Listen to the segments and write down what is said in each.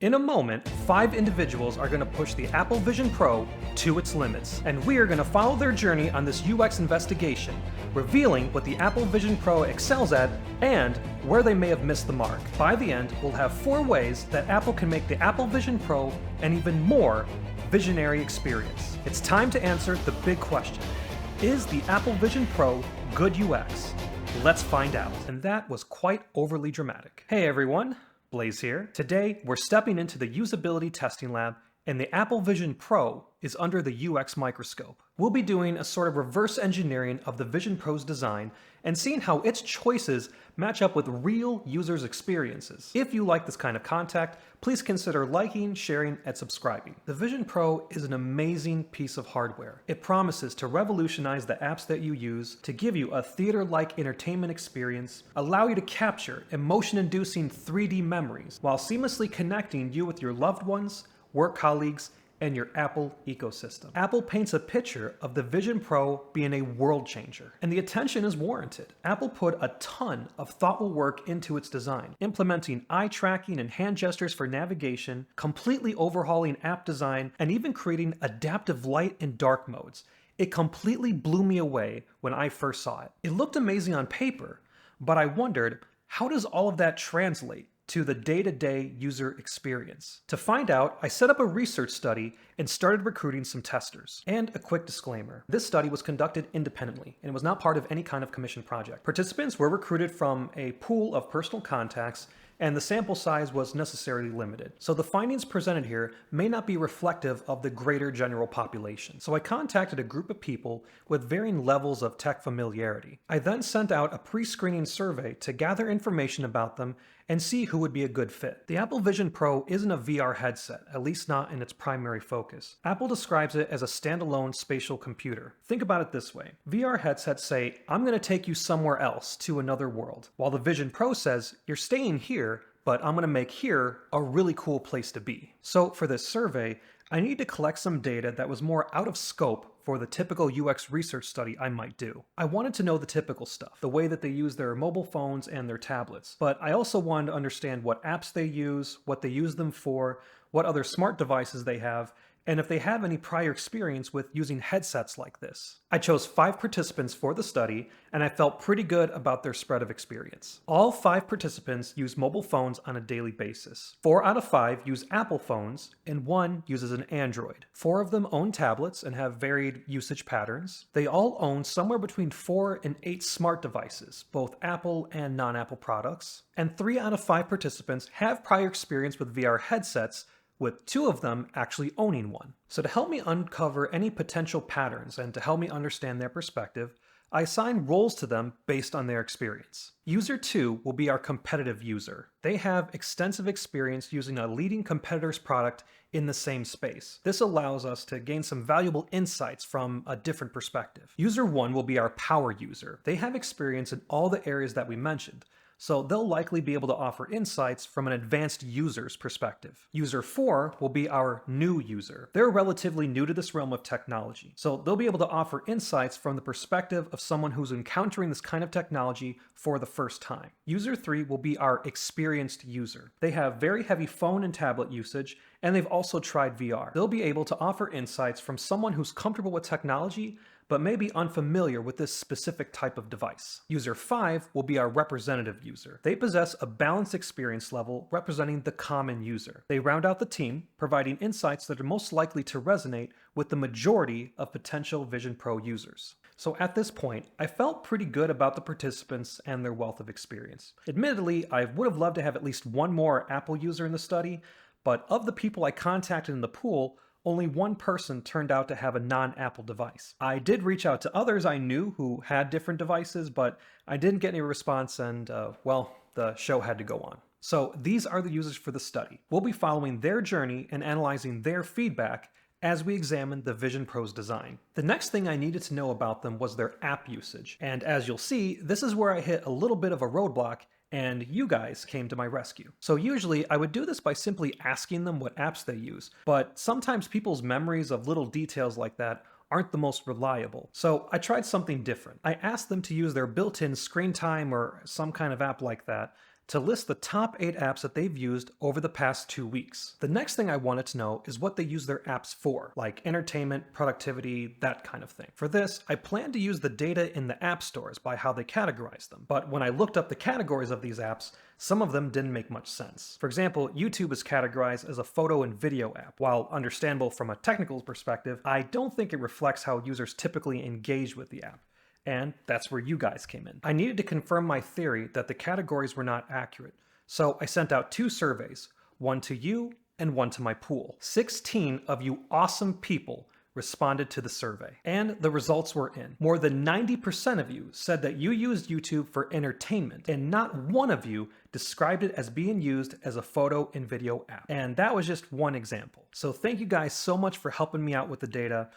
In a moment, 5 individuals are going to push the Apple Vision Pro to its limits, and we are going to follow their journey on this UX investigation, revealing what the Apple Vision Pro excels at and where they may have missed the mark. By the end, we'll have 4 ways that Apple can make the Apple Vision Pro an even more visionary experience. It's time to answer the big question. Is the Apple Vision Pro good UX? Let's find out. And that was quite overly dramatic. Hey everyone, Blaze here. Today, we're stepping into the usability testing lab, and the Apple Vision Pro is under the UX microscope. We'll be doing a sort of reverse engineering of the Vision Pro's design and seeing how its choices match up with real users' experiences. If you like this kind of content, please consider liking, sharing, and subscribing. The Vision Pro is an amazing piece of hardware. It promises to revolutionize the apps that you use, to give you a theater-like entertainment experience, allow you to capture emotion-inducing 3D memories, while seamlessly connecting you with your loved ones, work colleagues, and your Apple ecosystem. Apple paints a picture of the Vision Pro being a world changer, and the attention is warranted. Apple put a ton of thoughtful work into its design, implementing eye tracking and hand gestures for navigation, completely overhauling app design, and even creating adaptive light and dark modes. It completely blew me away when I first saw it. It looked amazing on paper, but I wondered, how does all of that translate to the day-to-day user experience? To find out, I set up a research study and started recruiting some testers. And a quick disclaimer, this study was conducted independently and was not part of any kind of commission project. Participants were recruited from a pool of personal contacts, and the sample size was necessarily limited. So the findings presented here may not be reflective of the greater general population. So I contacted a group of people with varying levels of tech familiarity. I then sent out a pre-screening survey to gather information about them and see who would be a good fit. The Apple Vision Pro isn't a VR headset, at least not in its primary focus. Apple describes it as a standalone spatial computer. Think about it this way. VR headsets say, I'm going to take you somewhere else to another world, while the Vision Pro says, you're staying here, but I'm going to make here a really cool place to be. So for this survey, I need to collect some data that was more out of scope for the typical UX research study I might do. I wanted to know the typical stuff, the way that they use their mobile phones and their tablets, but I also wanted to understand what apps they use, what they use them for, what other smart devices they have, and if they have any prior experience with using headsets like this. I chose 5 participants for the study, and I felt pretty good about their spread of experience. All 5 participants use mobile phones on a daily basis. 4 out of 5 use Apple phones, and 1 uses an Android. 4 of them own tablets and have varied usage patterns. They all own somewhere between 4 and 8 smart devices, both Apple and non-Apple products. And 3 out of 5 participants have prior experience with VR headsets, with 2 of them actually owning one. So to help me uncover any potential patterns and to help me understand their perspective, I assign roles to them based on their experience. User 2 will be our competitive user. They have extensive experience using a leading competitor's product in the same space. This allows us to gain some valuable insights from a different perspective. User 1 will be our power user. They have experience in all the areas that we mentioned, so they'll likely be able to offer insights from an advanced user's perspective. User 4 will be our new user. They're relatively new to this realm of technology, so they'll be able to offer insights from the perspective of someone who's encountering this kind of technology for the first time. User 3 will be our experienced user. They have very heavy phone and tablet usage, and they've also tried VR. They'll be able to offer insights from someone who's comfortable with technology, but may be unfamiliar with this specific type of device. User 5 will be our representative user. They possess a balanced experience level representing the common user. They round out the team, providing insights that are most likely to resonate with the majority of potential Vision Pro users. So at this point, I felt pretty good about the participants and their wealth of experience. Admittedly, I would have loved to have at least one more Apple user in the study, but of the people I contacted in the pool, only 1 person turned out to have a non-Apple device. I did reach out to others I knew who had different devices, but I didn't get any response and, well, the show had to go on. So these are the users for the study. We'll be following their journey and analyzing their feedback as we examine the Vision Pro's design. The next thing I needed to know about them was their app usage. And as you'll see, this is where I hit a little bit of a roadblock, and you guys came to my rescue. So usually I would do this by simply asking them what apps they use, but sometimes people's memories of little details like that aren't the most reliable. So I tried something different. I asked them to use their built-in screen time or some kind of app like that to list the top 8 apps that they've used over the past 2 weeks. The next thing I wanted to know is what they use their apps for, like entertainment, productivity, that kind of thing. For this, I plan to use the data in the app stores by how they categorize them. But when I looked up the categories of these apps, some of them didn't make much sense. For example, YouTube is categorized as a photo and video app. While understandable from a technical perspective, I don't think it reflects how users typically engage with the app. And that's where you guys came in. I needed to confirm my theory that the categories were not accurate, so I sent out 2 surveys, one to you and one to my pool. 16 of you awesome people responded to the survey, and the results were in. More than 90% of you said that you used YouTube for entertainment, and not one of you described it as being used as a photo and video app. And that was just one example. So thank you guys so much for helping me out with the data.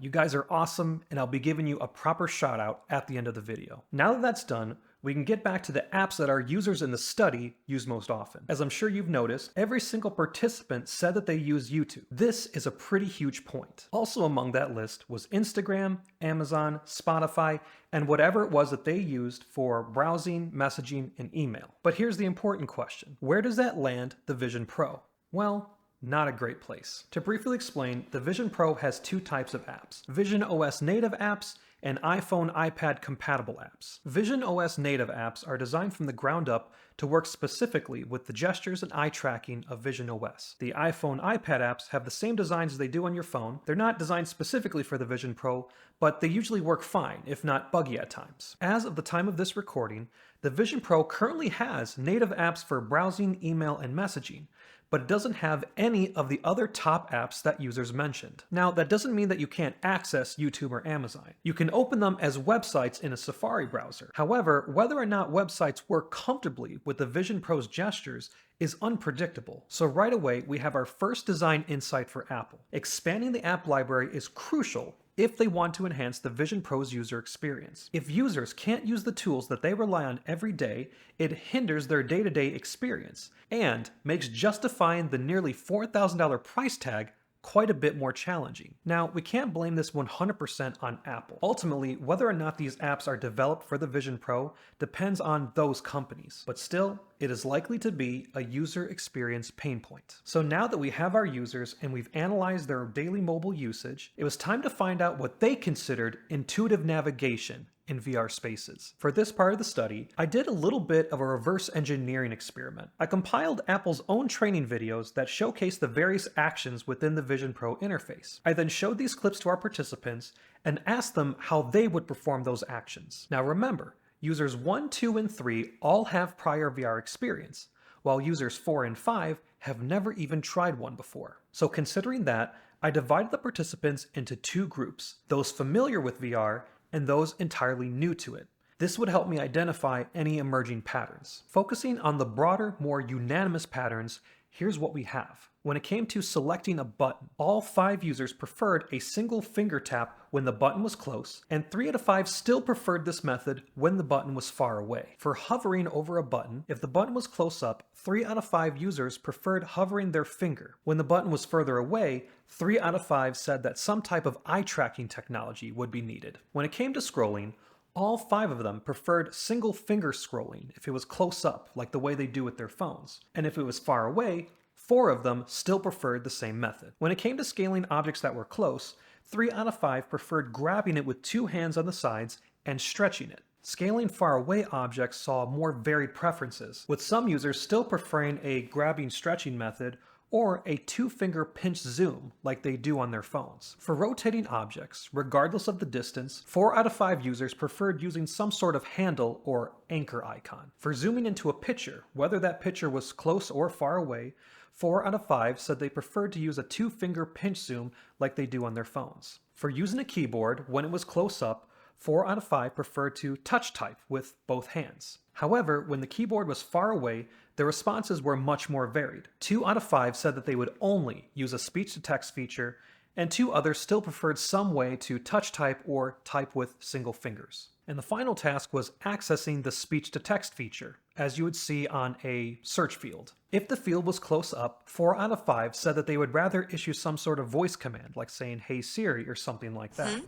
You guys are awesome, and I'll be giving you a proper shout out at the end of the video. Now that that's done, we can get back to the apps that our users in the study use most often. As I'm sure you've noticed, every single participant said that they use YouTube. This is a pretty huge point. Also among that list was Instagram, Amazon, Spotify, and whatever it was that they used for browsing, messaging, and email. But here's the important question. Where does that land the Vision Pro? Well, not a great place. To briefly explain, the Vision Pro has 2 types of apps: Vision OS native apps and iPhone, iPad compatible apps. Vision OS native apps are designed from the ground up to work specifically with the gestures and eye tracking of Vision OS. The iPhone, iPad apps have the same designs as they do on your phone. They're not designed specifically for the Vision Pro, but they usually work fine, if not buggy at times. As of the time of this recording, the Vision Pro currently has native apps for browsing, email, and messaging, but it doesn't have any of the other top apps that users mentioned. Now, that doesn't mean that you can't access YouTube or Amazon. You can open them as websites in a Safari browser. However, whether or not websites work comfortably with the Vision Pro's gestures is unpredictable. So right away, we have our first design insight for Apple. Expanding the app library is crucial if they want to enhance the Vision Pro's user experience. If users can't use the tools that they rely on every day, it hinders their day-to-day experience and makes justifying the nearly $4,000 price tag quite a bit more challenging. Now, we can't blame this 100% on Apple. Ultimately, whether or not these apps are developed for the Vision Pro depends on those companies, but still, it is likely to be a user experience pain point. So now that we have our users and we've analyzed their daily mobile usage, it was time to find out what they considered intuitive navigation in VR spaces. For this part of the study, I did a little bit of a reverse engineering experiment. I compiled Apple's own training videos that showcase the various actions within the Vision Pro interface. I then showed these clips to our participants and asked them how they would perform those actions. Now remember, users 1, 2, and 3 all have prior VR experience, while users 4 and 5 have never even tried one before. So considering that, I divided the participants into 2 groups, those familiar with VR and those entirely new to it. This would help me identify any emerging patterns. Focusing on the broader, more unanimous patterns, here's what we have. When it came to selecting a button, all 5 users preferred a single finger tap when the button was close, and 3 out of 5 still preferred this method when the button was far away. For hovering over a button, if the button was close up, 3 out of 5 users preferred hovering their finger. When the button was further away, 3 out of 5 said that some type of eye tracking technology would be needed. When it came to scrolling, all 5 of them preferred single finger scrolling if it was close up, like the way they do with their phones. And if it was far away, 4 of them still preferred the same method. When it came to scaling objects that were close, 3 out of 5 preferred grabbing it with 2 hands on the sides and stretching it. Scaling far away objects saw more varied preferences, with some users still preferring a grabbing stretching method or a 2-finger pinch zoom like they do on their phones. For rotating objects, regardless of the distance, 4 out of 5 users preferred using some sort of handle or anchor icon. For zooming into a picture, whether that picture was close or far away, 4 out of 5 said they preferred to use a 2-finger pinch zoom like they do on their phones. For using a keyboard when it was close up, 4 out of 5 preferred to touch type with both hands. However, when the keyboard was far away, the responses were much more varied. 2 out of 5 said that they would only use a speech-to-text feature, and 2 others still preferred some way to touch type or type with single fingers. And the final task was accessing the speech-to-text feature, as you would see on a search field. If the field was close up, 4 out of 5 said that they would rather issue some sort of voice command, like saying, "Hey Siri," or something like that.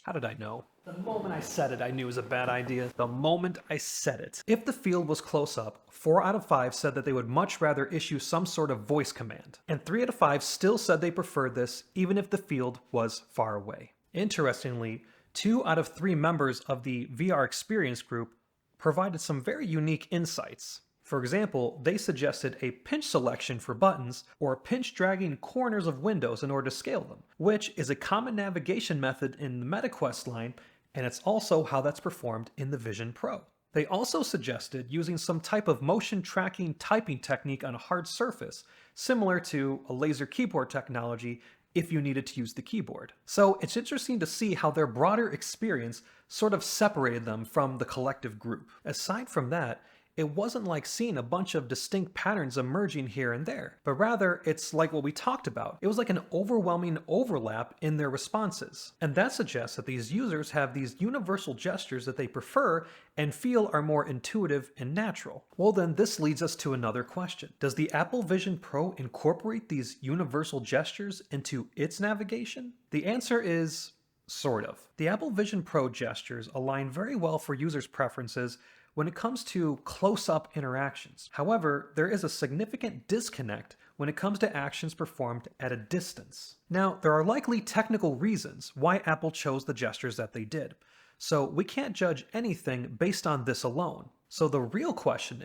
How did I know? The moment I said it, I knew it was a bad idea. The moment I said it. If the field was close up, 4 out of 5 said that they would much rather issue some sort of voice command. And 3 out of 5 still said they preferred this even if the field was far away. Interestingly, 2 out of 3 members of the VR experience group provided some very unique insights. For example, they suggested a pinch selection for buttons or pinch dragging corners of windows in order to scale them, which is a common navigation method in the MetaQuest line, and it's also how that's performed in the Vision Pro. They also suggested using some type of motion tracking typing technique on a hard surface, similar to a laser keyboard technology if you needed to use the keyboard. So it's interesting to see how their broader experience sort of separated them from the collective group. Aside from that, it wasn't like seeing a bunch of distinct patterns emerging here and there, but rather it's like what we talked about. It was like an overwhelming overlap in their responses. And that suggests that these users have these universal gestures that they prefer and feel are more intuitive and natural. Well then, this leads us to another question. Does the Apple Vision Pro incorporate these universal gestures into its navigation? The answer is sort of. The Apple Vision Pro gestures align very well for users' preferences when it comes to close-up interactions. However, there is a significant disconnect when it comes to actions performed at a distance. Now, there are likely technical reasons why Apple chose the gestures that they did, so we can't judge anything based on this alone. So the real question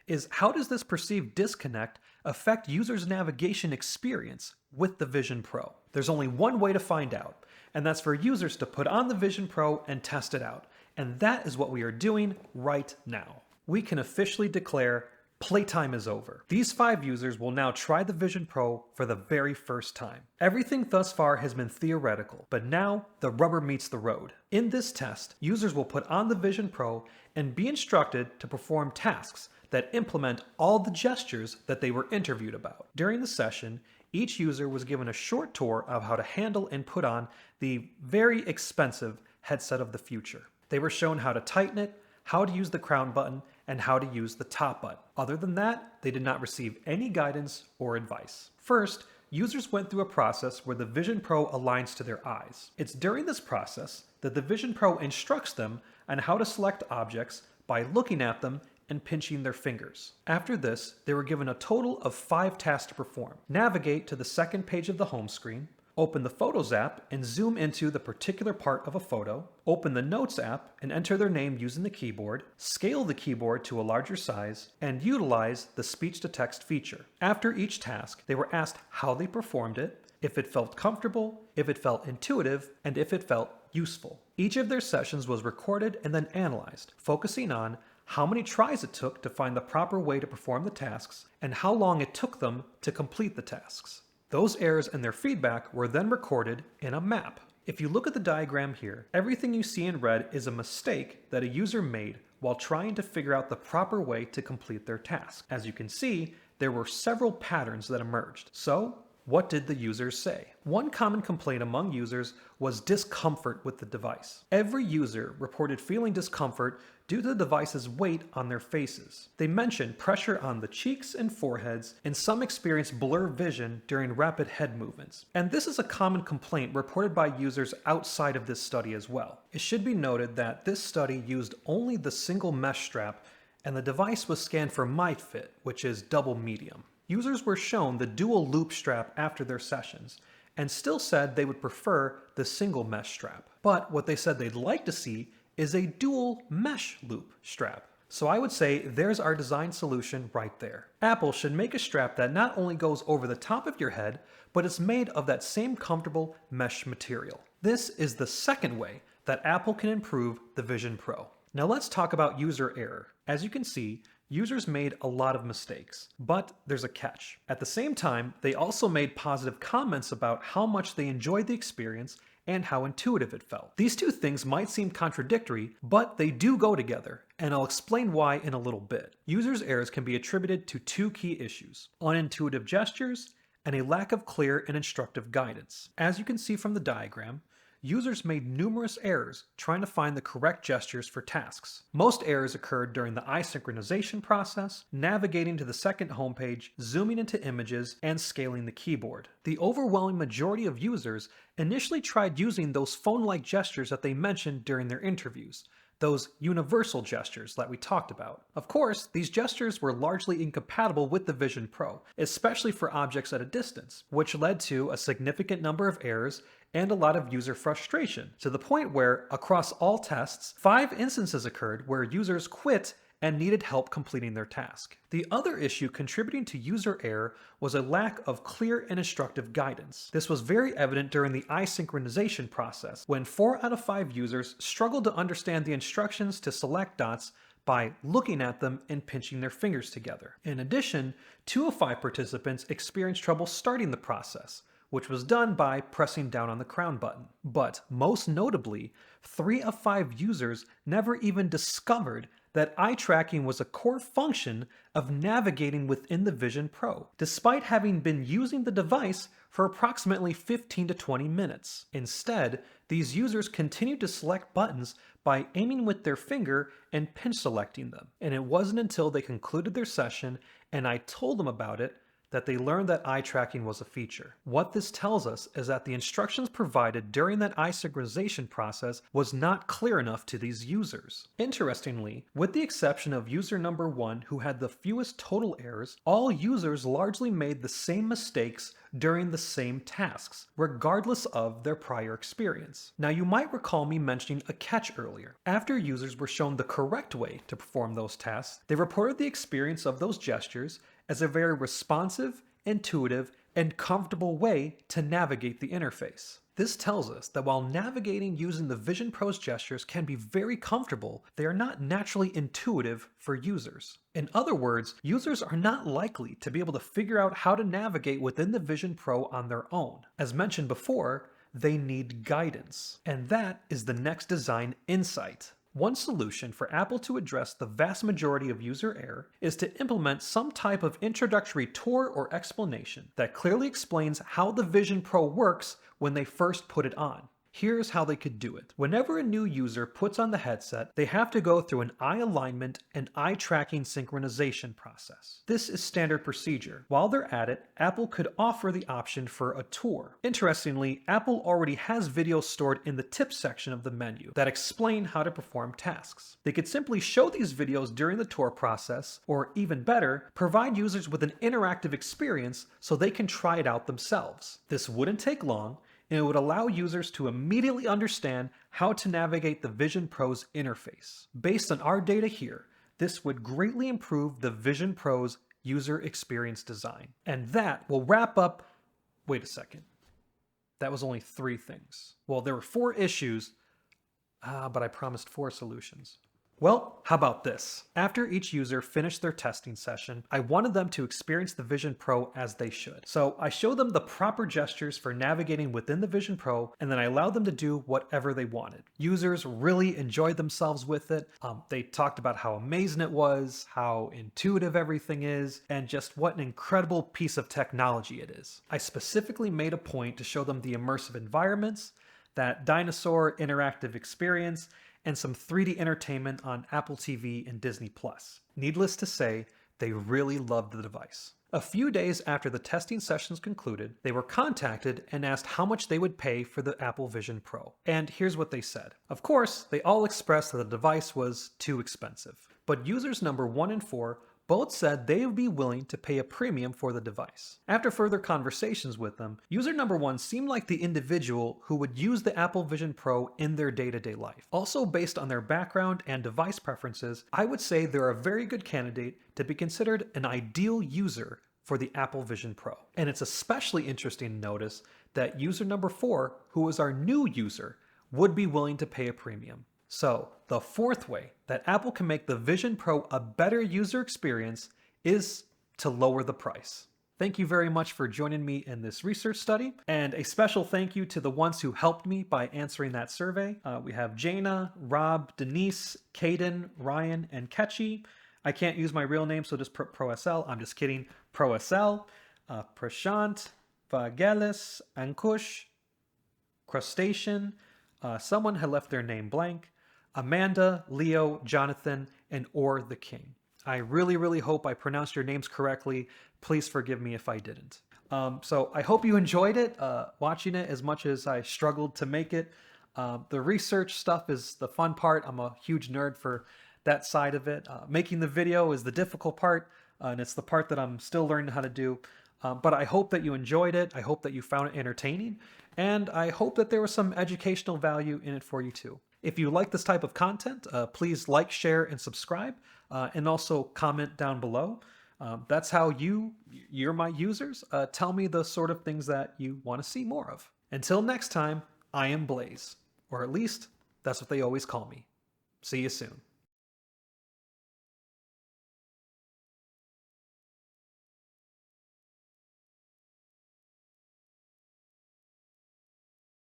is how does this perceived disconnect affect users' navigation experience with the Vision Pro? There's only one way to find out, and that's for users to put on the Vision Pro and test it out. And that is what we are doing right now. We can officially declare playtime is over. These 5 users will now try the Vision Pro for the very first time. Everything thus far has been theoretical, but now the rubber meets the road. In this test, users will put on the Vision Pro and be instructed to perform tasks that implement all the gestures that they were interviewed about. During the session, each user was given a short tour of how to handle and put on the very expensive headset of the future. They were shown how to tighten it, how to use the crown button, and how to use the top button. Other than that, they did not receive any guidance or advice. First, users went through a process where the Vision Pro aligns to their eyes. It's during this process that the Vision Pro instructs them on how to select objects by looking at them and pinching their fingers. After this, they were given a total of 5 tasks to perform. Navigate to the second page of the home screen, open the Photos app and zoom into the particular part of a photo, open the Notes app and enter their name using the keyboard, scale the keyboard to a larger size, and utilize the speech-to-text feature. After each task, they were asked how they performed it, if it felt comfortable, if it felt intuitive, and if it felt useful. Each of their sessions was recorded and then analyzed, focusing on how many tries it took to find the proper way to perform the tasks, and how long it took them to complete the tasks. Those errors and their feedback were then recorded in a map. If you look at the diagram here, everything you see in red is a mistake that a user made while trying to figure out the proper way to complete their task. As you can see, there were several patterns that emerged. So, what did the users say? One common complaint among users was discomfort with the device. Every user reported feeling discomfort due to the device's weight on their faces. They mentioned pressure on the cheeks and foreheads, and some experienced blurred vision during rapid head movements. And this is a common complaint reported by users outside of this study as well. It should be noted that this study used only the single mesh strap, and the device was scanned for my fit, which is double medium. Users were shown the dual loop strap after their sessions, and still said they would prefer the single mesh strap. But what they said they'd like to see is a dual mesh loop strap. So I would say there's our design solution right there. Apple should make a strap that not only goes over the top of your head, but it's made of that same comfortable mesh material. This is the second way that Apple can improve the Vision Pro. Now let's talk about user error. As you can see, users made a lot of mistakes, but there's a catch. At the same time, they also made positive comments about how much they enjoyed the experience and how intuitive it felt. These two things might seem contradictory, but they do go together, and I'll explain why in a little bit. Users' errors can be attributed to 2 key issues: unintuitive gestures and a lack of clear and instructive guidance. As you can see from the diagram, users made numerous errors trying to find the correct gestures for tasks. Most errors occurred during the eye synchronization process, navigating to the second homepage, zooming into images, and scaling the keyboard. The overwhelming majority of users initially tried using those phone-like gestures that they mentioned during their interviews, those universal gestures that we talked about. Of course, these gestures were largely incompatible with the Vision Pro, especially for objects at a distance, which led to a significant number of errors and a lot of user frustration, to the point where, across all tests, 5 instances occurred where users quit and needed help completing their task. The other issue contributing to user error was a lack of clear and instructive guidance. This was very evident during the eye synchronization process, when 4 out of 5 users struggled to understand the instructions to select dots by looking at them and pinching their fingers together. In addition, 2 of 5 participants experienced trouble starting the process, which was done by pressing down on the crown button. But most notably, 3 of 5 users never even discovered that eye tracking was a core function of navigating within the Vision Pro, despite having been using the device for approximately 15 to 20 minutes. Instead, these users continued to select buttons by aiming with their finger and pinch selecting them. And it wasn't until they concluded their session and I told them about it that they learned that eye tracking was a feature. What this tells us is that the instructions provided during that eye synchronization process was not clear enough to these users. Interestingly, with the exception of user number 1 who had the fewest total errors, all users largely made the same mistakes during the same tasks, regardless of their prior experience. Now, you might recall me mentioning a catch earlier. After users were shown the correct way to perform those tasks, they reported the experience of those gestures as a very responsive, intuitive, and comfortable way to navigate the interface. This tells us that while navigating using the Vision Pro's gestures can be very comfortable, they are not naturally intuitive for users. In other words, users are not likely to be able to figure out how to navigate within the Vision Pro on their own. As mentioned before, they need guidance. And that is the next design insight. One solution for Apple to address the vast majority of user error is to implement some type of introductory tour or explanation that clearly explains how the Vision Pro works when they first put it on. Here's how they could do it. Whenever a new user puts on the headset, they have to go through an eye alignment and eye tracking synchronization process. This is standard procedure. While they're at it, Apple could offer the option for a tour. Interestingly, Apple already has videos stored in the tips section of the menu that explain how to perform tasks. They could simply show these videos during the tour process, or even better, provide users with an interactive experience so they can try it out themselves. This wouldn't take long, and it would allow users to immediately understand how to navigate the Vision Pro's interface. Based on our data here, this would greatly improve the Vision Pro's user experience design. And that will wrap up... Wait a second. That was only 3 things. Well, there were 4 issues, but I promised 4 solutions. Well, how about this? After each user finished their testing session, I wanted them to experience the Vision Pro as they should. So I showed them the proper gestures for navigating within the Vision Pro, and then I allowed them to do whatever they wanted. Users really enjoyed themselves with it. They talked about how amazing it was, how intuitive everything is, and just what an incredible piece of technology it is. I specifically made a point to show them the immersive environments, that dinosaur interactive experience, and some 3D entertainment on Apple TV and Disney+. Needless to say, they really loved the device. A few days after the testing sessions concluded, they were contacted and asked how much they would pay for the Apple Vision Pro. And here's what they said. Of course, they all expressed that the device was too expensive. But users number 1 and 4 both said they would be willing to pay a premium for the device. After further conversations with them, user number 1 seemed like the individual who would use the Apple Vision Pro in their day-to-day life. Also, based on their background and device preferences, I would say they're a very good candidate to be considered an ideal user for the Apple Vision Pro. And it's especially interesting to notice that user number 4, who was our new user, would be willing to pay a premium. So, the 4th way that Apple can make the Vision Pro a better user experience is to lower the price. Thank you very much for joining me in this research study, and a special thank you to the ones who helped me by answering that survey. We have Jaina, Rob, Denise, Caden, Ryan, and Ketchy. I can't use my real name, so just put ProSL. I'm just kidding. ProSL, Prashant, Vagelis, Ankush, Crustacean, someone had left their name blank. Amanda, Leo, Jonathan, and or the King. I really, really hope I pronounced your names correctly. Please forgive me if I didn't. So I hope you enjoyed it, watching it as much as I struggled to make it. The research stuff is the fun part. I'm a huge nerd for that side of it. Making the video is the difficult part, and it's the part that I'm still learning how to do. But I hope that you enjoyed it. I hope that you found it entertaining, and I hope that there was some educational value in it for you too. If you like this type of content, please like, share, and subscribe, and also comment down below. That's how you're my users, tell me the sort of things that you want to see more of. Until next time, I am Blaze, or at least that's what they always call me. See you soon.